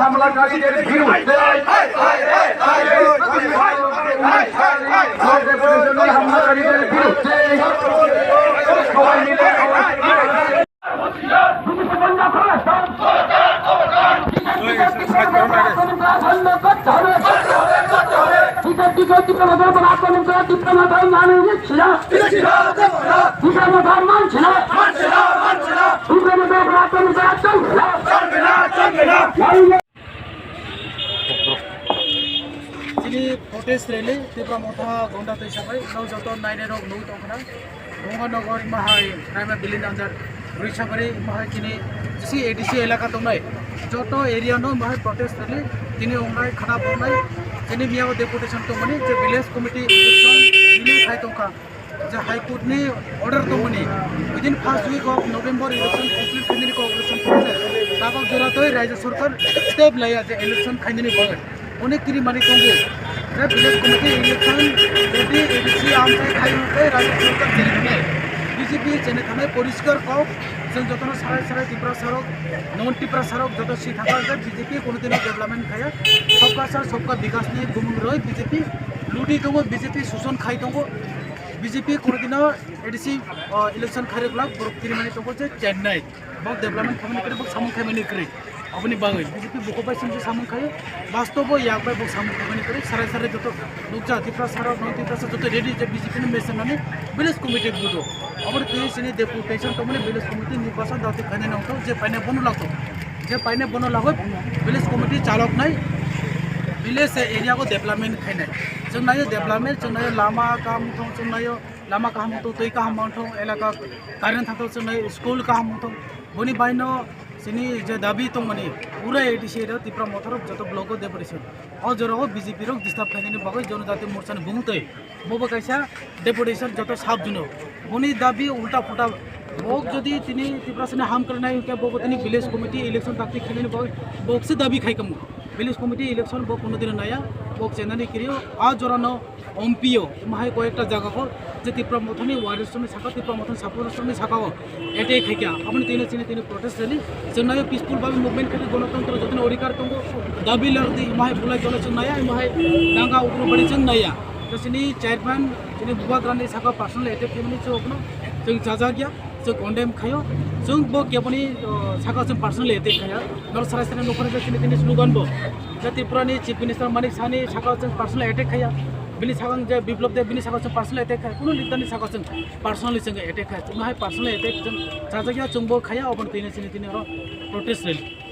হামলাকারীদের বিরুদ্ধে হামলাকারীদের বিরুদ্ধে সবাই মিলে protest rally tibra motha gonda te sabai no joto naine rok nu tongna Bonganagar mahai prime bilin anjar rishabari mahai kini si ADC elaka tongnai joto area no mahai protest rally kini ongai khana bonai kini miao deputation tongmani je village committee election kini khai tongka je high court ni order tongmani within first week of November election complete kini cooperation process tabak jora toy rajya sarkar step laya je election khaini bagai onek kiri mani tongo village committee election যদি ADC আমতে খাইতে রাজ্য সরকার জেনে BJP জেনে থানায় পরিষ্কার cock जों যতন সারাই সারাই ত্রিপুরা সড়ক নন ত্রিপুরা সড়ক যত সি থাকা যায় বিজেপি কোনোদিনও ডেভেলপমেন্ট খায়া সবকা সার সবকা বিকাশ নিয়ে গুমুং রয় বিজেপি লুটি দङ বিজেপি শোষণ খাই দङ বিজেপি কোনোদিনও এডিসি ইলেকশন খাইরেগুলা তিরিমানি দङ যে চেন্নাই বক ডেভেলপমেন্ট খামানি করে বক সামন খামানি করে अपनी बागै बीजेपी बुकोबाय सिमसे सामन खायो वास्तव याकबाय बक सामन खामानि करे साराय साराय जतो नुकजा तिफ्रा सारा नन्तिफ्रा जतो रेडी जे बीजेपी ने मेसनानै विलेज कमिटी बुदो अब ते सिनि डेपुटेशन तमने विलेज कमिटी निर्वाचन दाते खाने नंतो जे पाइने बनो लागतो जे पाइने बनो लागो विलेज कमिटी चालक नाय विलेज एरिया को डेभलपमेन्ट खाइनाय जों नायो डेभलपमेन्ट जों नायो लामा काम थं जों नायो लामा काम तो तै काम थं एलाका कारेन्ट थातो जों नायो स्कुल काम थं बनि बाइनो सिनी जे दाबी तो मनी पूरा एडीसी रे तिप्रा मोथर जतो ब्लॉक डेपुटेशन और जरो बीजेपी रो डिस्टर्ब खाइने बगै जनजाति मोर्चा ने बुंगतै बोबो कैसा डेपुटेशन जतो साफ जुनो बनि दाबी उल्टा फुटा बोक जदि तिनी तिप्रा सने हाम करनाय के बोबो तिनी विलेज कमिटी इलेक्शन ताकि खाइने बगै बोक से दाबी खाइकम विलेज कमिटी इलेक्शन बो कोनो दिन नाया बोक चेनानि करियो आ जरानो एमपीओ माहाय कयेकटा जागा को जे तिप्रा मोथनि वारिसनि साका तिप्रा मोथन सापरसनि साका एटे खाइका अपने तिने सिने तिने प्रोटेस्ट रैली जोंनाय पीसफुल भाबे मुभमेंट खाति गणतंत्र जतन अधिकार दङ दाबी लरदि माहाय बुलाय चले जों नाया माहाय दांगा उग्र बडि जों नाया जसिनि चेयरमैन जिनि बुबाग्रानि साका पर्सनल एटेक फेमिलि जो अपनो जों जाजा गया जों कन्डेम खायो जों बो केबनि साका जों पर्सनल एटेक खाया नर सराय सराय नखर जसिनि तिनि स्लोगान बो जे त्रिपुरानि चीफ मिनिस्टर मानिक सानि साका जों पर्सनल एटेक खाया बिनि सागां जे बिप्लब दे बिनि सागा जों पर्सनल एटेक खाया कुनु लिदानि सागा जों पर्सनली जों एटेक खाया जों हाय पर्सनल एटेक जों जाजा गया जों बो खाया अपन तिनि सिनि तिनि प्रोटेस्ट रैली